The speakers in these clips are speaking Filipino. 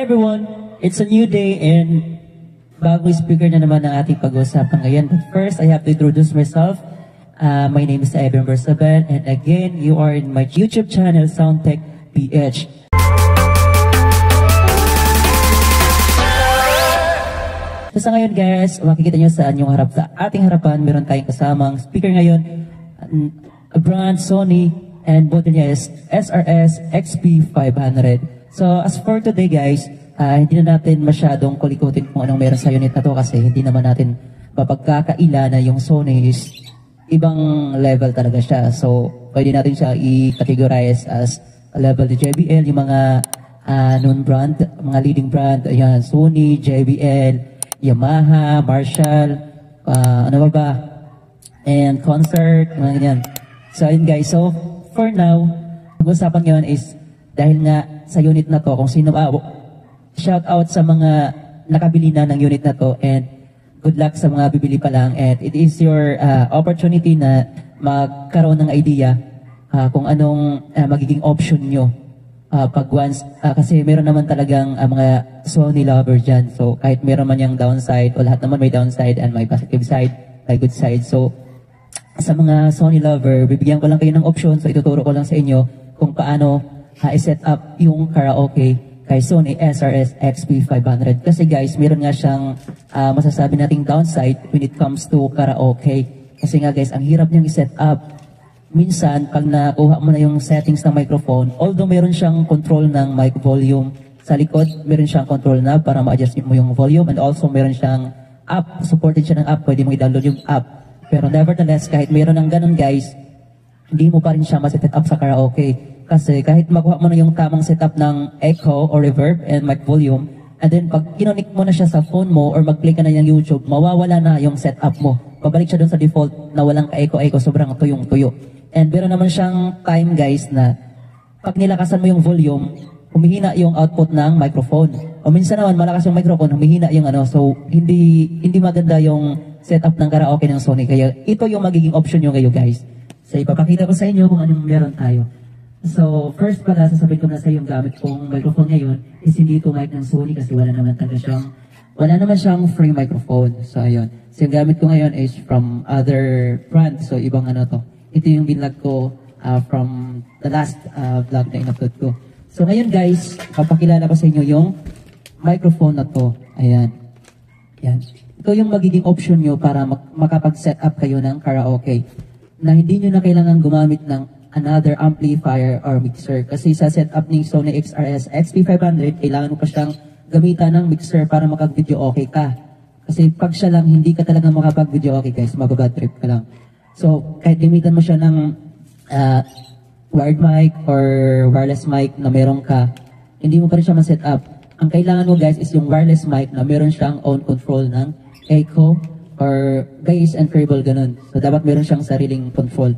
everyone! It's a new day and bagong speaker na naman ang ating pag-uusapan ngayon. But first, I have to introduce myself. My name is Evan Bersaban and again, you are in my YouTube channel, Soundtech PH. So sa ngayon guys, makikita nyo sa inyong harap, sa ating harapan, meron tayong kasamang speaker ngayon, a brand Sony, and model niya is SRS XP500. So as for today guys, hindi na natin masyadong kulikutin kung anong meron sa unit na to kasi hindi naman natin mapagkakaila na yung Sony is ibang level talaga siya. So pwede natin siya i-categorize as a level ni JBL, yung mga known brand, mga leading brand, ayan, Sony, JBL, Yamaha, Marshall, ano ba, and Concert, mga ganyan. So ayun guys, so for now, pag-usapan ngayon is dahil nga sa unit na to, kung sino, shout out sa mga nakabili na ng unit na to and good luck sa mga bibili pa lang, and it is your opportunity na magkaroon ng idea kung anong magiging option nyo pag once, kasi meron naman talagang mga Sony lover dyan, so kahit meron man yung downside, o lahat naman may downside and may positive side, may good side. So sa mga Sony lover, bibigyan ko lang kayo ng option, so ituturo ko lang sa inyo kung paano i-set up yung karaoke kay Sony SRS XP500. Kasi guys, meron nga siyang masasabi nating downside when it comes to karaoke. Kasi nga guys, ang hirap niyang i-set up. Minsan, pag nakuha mo na yung settings ng microphone, although meron siyang control ng mic volume sa likod, meron siyang control na para ma-adjust mo yung volume, and also meron siyang app, supported siya ng app, pwede mo i-download yung app. Pero nevertheless, kahit meron ng ganun guys, hindi mo pa rin siya ma-set up sa karaoke. Kasi kahit makuha mo na yung tamang setup ng echo or reverb and mic volume, and then pag kinonik mo na siya sa phone mo or mag-play ka na yung YouTube, mawawala na yung setup mo. Pabalik siya dun sa default na walang ka-echo-echo, sobrang tuyong-tuyo. And meron naman siyang time guys na pag nilakasan mo yung volume, humihina yung output ng microphone. O minsan naman malakas yung microphone, humihina yung ano. So hindi maganda yung setup ng karaoke ng Sony. Kaya ito yung magiging option nyo ngayon guys. So ipapakita ko sa inyo kung anong meron tayo. So, first pala, sasabihin ko na sa yung gamit kong microphone ngayon is hindi ito mic ng Sony kasi wala naman siyang free microphone. So, ayun. So, yung gamit ko ngayon is from other brand. So, ibang ano to. Ito yung binlog ko from the last vlog na in-upload ko. So, ngayon guys, papakilala ko sa inyo yung microphone na to. Ayan. Ayan. Ito yung magiging option nyo para makapag-set up kayo ng karaoke. Na hindi nyo na kailangan gumamit ng another amplifier or mixer. Kasi sa setup ng Sony XRS XP500, kailangan mo pa siyang gamitan ng mixer para makag-video okay ka. Kasi pag siya lang, hindi ka talaga makapag-video okay guys, mababad trip ka lang. So, kahit gamitan mo siya ng wired mic or wireless mic na meron ka, hindi mo pa rin siya ma-set up. Ang kailangan mo guys is yung wireless mic na meron siyang own control ng echo or bass and treble, ganun. So, dapat meron siyang sariling control.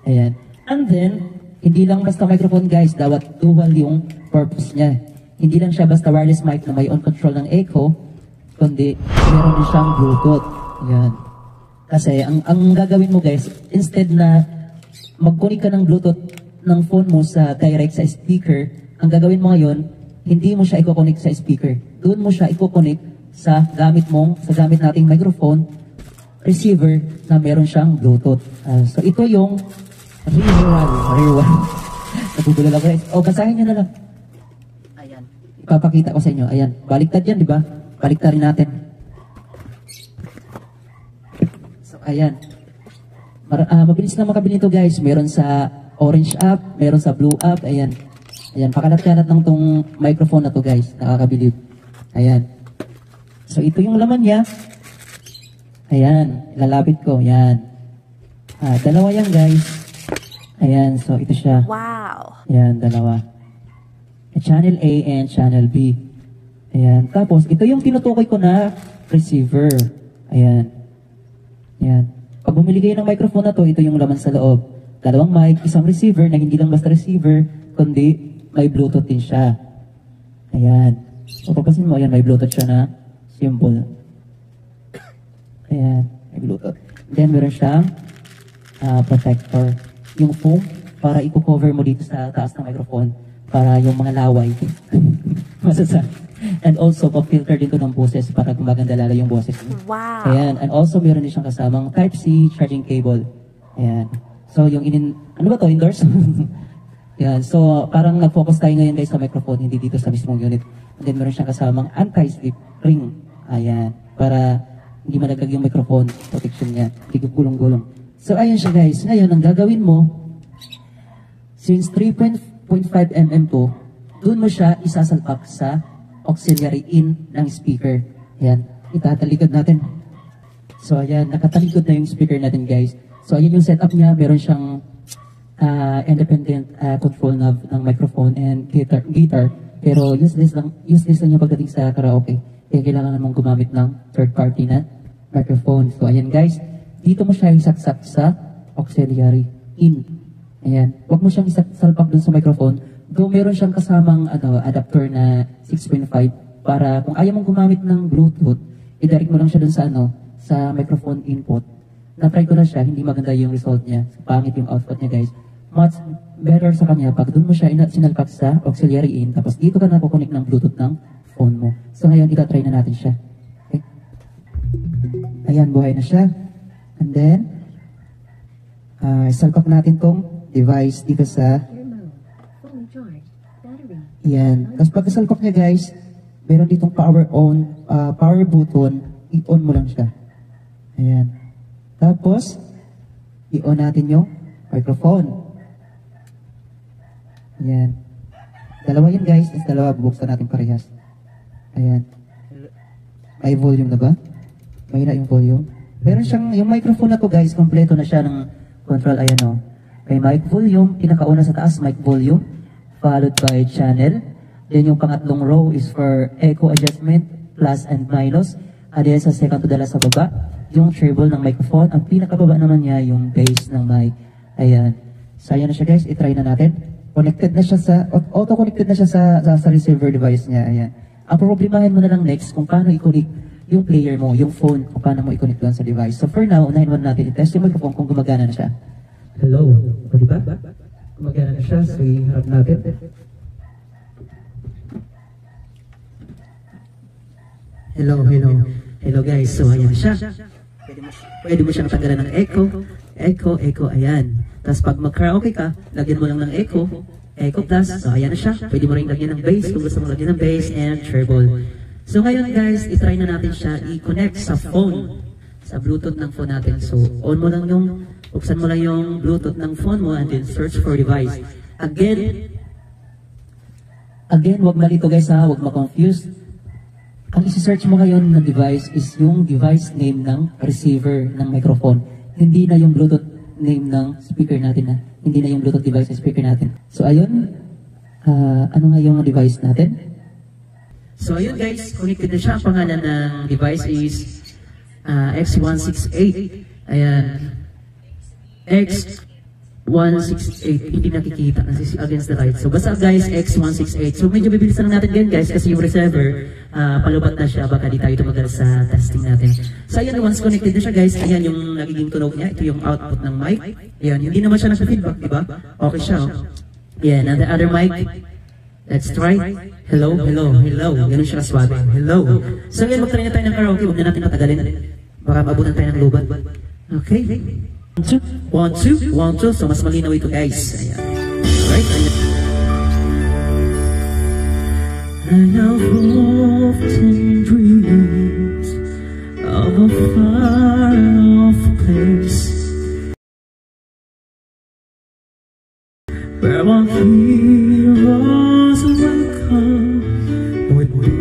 Ayan. And then, hindi lang basta microphone guys, dapat dual yung purpose niya. Hindi lang siya basta wireless mic na may on control ng echo, kundi meron din siyang Bluetooth. Yan. Kasi ang gagawin mo guys, instead na mag-connect ka ng Bluetooth ng phone mo sa direct sa speaker, ang gagawin mo ngayon, hindi mo siya i-connect sa speaker. Doon mo siya i-connect sa gamit nating microphone, receiver na meron siyang Bluetooth. So ito yung rear one. Napupulala ko rin. O, basahin nyo na lang. Ayan. Ipapakita ko sa inyo. Ayan. Baliktad yan, di ba? Baliktad rin natin. So, ayan. Mabilis na makabili ito, guys. Meron sa orange app, meron sa blue app. Ayan. Ayan. Pakalat-kalat ng tong microphone na to, guys. Nakakabilib. Ayan. So, ito yung laman niya. Ayan. Ilalapit ko. Ayan. Dalawa yan, guys. Ayan, so ito siya. Wow! Ayan, dalawa. Channel A and Channel B. Ayan, tapos ito yung tinutukoy ko na receiver. Ayan. Ayan. Pag bumili kayo ng microphone na to, ito yung laman sa loob. Dalawang mic, isang receiver na hindi lang basta receiver, kundi may Bluetooth din siya. Ayan. So, papasin mo, ayan, may Bluetooth siya na symbol. Ayan, may Bluetooth. Then, meron siyang protector. Yung foam para i-cover mo dito sa taas ng microphone para yung mga laway masasa. And also, pa-filter din to ng boses para gumaganda lalo yung boses mo. Wow. Ayan. And also, meron din siyang kasamang Type-C charging cable. Ayan. So, yung ano ba to? Indoors? Ayan. So, parang nag-focus tayo ngayon guys sa microphone, hindi dito sa mismong unit. And then, meron siyang kasamang anti-slip ring. Ayan. Para hindi malaglag yung microphone protection niya. Hindi gulong-gulong. So, ayan siya guys. Ngayon, ang gagawin mo, since 3.5 mm to, doon mo siya isasalpak sa auxiliary in ng speaker. Ayan, itatalikod natin. So, ayan, nakatalikod na yung speaker natin, guys. So, ayan yung setup niya. Meron siyang independent control knob ng microphone and guitar. Pero useless lang yung pagdating sa karaoke. Kaya kailangan mong gumamit ng third party na microphone. So, ayan, guys. Dito mo siya isaksak sa auxiliary in. Ayan. Huwag mo siyang isasalpak dun sa microphone. Though meron siyang kasamang adapter na 6.5 para kung ayaw mong gumamit ng Bluetooth, i-direct mo lang siya dun sa sa microphone input. Na-try ko na siya, hindi maganda yung result niya. Pangit yung output niya, guys. Much better sa kanya pag dun mo siya sinalpak sa auxiliary in, tapos dito ka nakukunik ng Bluetooth ng phone mo. So ngayon, itatry na natin siya. Okay? Ayan, buhay na siya. And then, salpak natin tong device dito sa yan. Tapos pagkasalpak niya guys, meron ditong power button, i-on mo lang siya. Ayan. Tapos, i-on natin yung microphone. Ayan. Dalawa yun guys, tapos dalawa bubuksan natin parehas. Ayan. May volume na ba? Mahina yung volume. Meron siyang, yung microphone na to guys, kompleto na siya ng control. Ayan o. May mic volume, pinakauna sa taas, mic volume. Followed by channel. Then yung pangatlong row is for echo adjustment, plus and minus. And then sa second to the last sa baba, yung treble ng microphone. Ang pinakababa naman niya, yung bass ng mic. Ayan. So ayan na siya guys, itry na natin. Connected na siya auto-connected na siya sa receiver device niya. Ayan. Ang problemahin mo na lang next kung paano i-connect yung player mo, yung phone, kung paano mo i-connect doon sa device. So for now, unahin mo natin i-test yung microphone kung gumagana na siya. Hello. O diba? Gumagana na siya, so i-harap natin. Hello guys, so ayan siya. Pwede mo siyang tanggalan ng echo, ayan. Tapos pag mag-karaoke ka, lagyan mo lang ng echo plus, so ayan na siya. Pwede mo rin lagyan ng bass kung gusto mo lagyan ng bass and treble. So ngayon guys, itry na natin siya i-connect sa phone, sa Bluetooth ng phone natin. So on mo lang buksan mo lang yung Bluetooth ng phone mo and then search for device. Again, wag malito guys ha, wag ma-confuse. Ang isi-search mo ngayon ng device is yung device name ng receiver ng microphone. Hindi na yung Bluetooth name ng speaker natin na. Hindi na yung Bluetooth device ng speaker natin. So ayun, ano nga yung device natin? So ayun guys, connected na siya. Ang pangalan ng device is X168. Ayan. X168, hindi nakikita kasi against the light. So basta guys, X168. So medyo bibilisan lang natin din guys kasi yung receiver, palubat na siya, baka di tayo tumagal sa testing natin. So ayan, once connected na siya guys, ayan yung nagiging tunog niya, ito yung output ng mic. Ayan, hindi naman siya nasa-feedback, diba? Okay siya. Ayan, and the other mic, let's try. Hello. Ganun siya kaswabe. Hello. So ayan, magtry na tayo ng karaoke, huwag na natin patagalin. Baka maabutan tayo ng luban. Okay. 1, 2. So, mas malinaw ito, guys. Ayan. Alright. I have often dreamed of a far-off place where our heroes welcome would be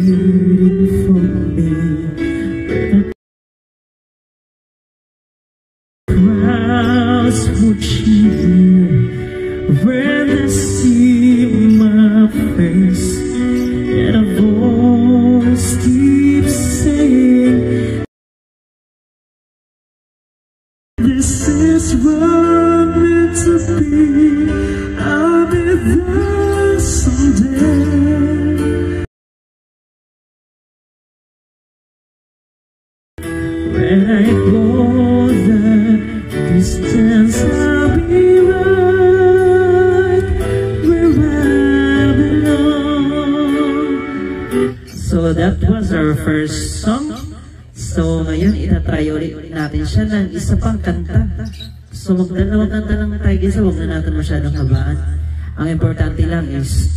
waiting for me. Crowds would cheer when they see my face, and a voice keeps saying, this is what meant to be. I'll be there someday. When I go the distance, I'll be right where I first song. So, ngayon, itatry ulit natin siya ng isa pang kanta. So, magdalawang kanta lang tayo guys, huwag na natin masyadong habaan. Ang importante lang is,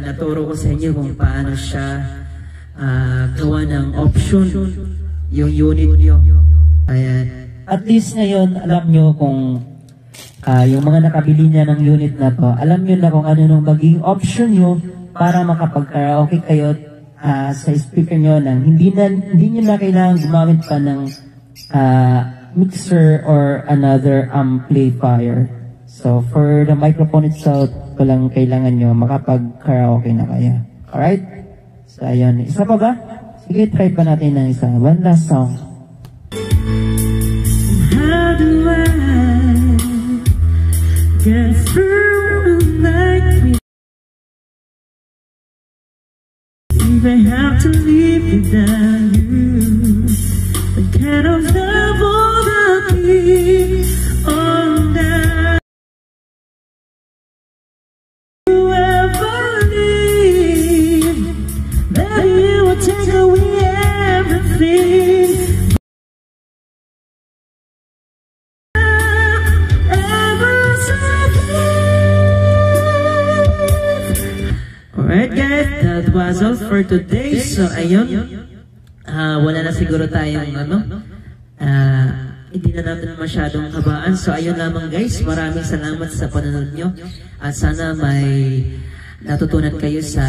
naturo ko sa inyo kung paano siya gawa ng option, yung unit nyo. Ayan. At least ngayon, alam nyo kung yung mga nakabili niya ng unit na to, alam nyo na kung ano nung maging option nyo para makapag-karaoke kayo sa speaker nyo nang hindi nyo na kailangan gumamit pa ng mixer or another amplifier. So, for the microphone itself, ko lang kailangan nyo makapag-karaoke na kayo. Alright? So, ayun. Isa pa ba? Sige, try pa natin ng isa. One last song. How do I get through the night? If I have to leave without you, I cannot love all the keep on that. You ever leave, that you will take away everything. Alright guys, that was all for today. So ayun, wala na siguro tayong hindi na natin masyadong habaan. So ayun lamang guys, maraming salamat sa panonood nyo. At sana may natutunan kayo sa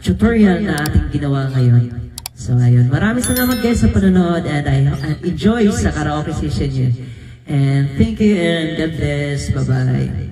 tutorial na ating ginawa ngayon. So ayun, maraming salamat guys sa panonood and I enjoy sa karaoke session nyo. And thank you and God bless. Bye-bye.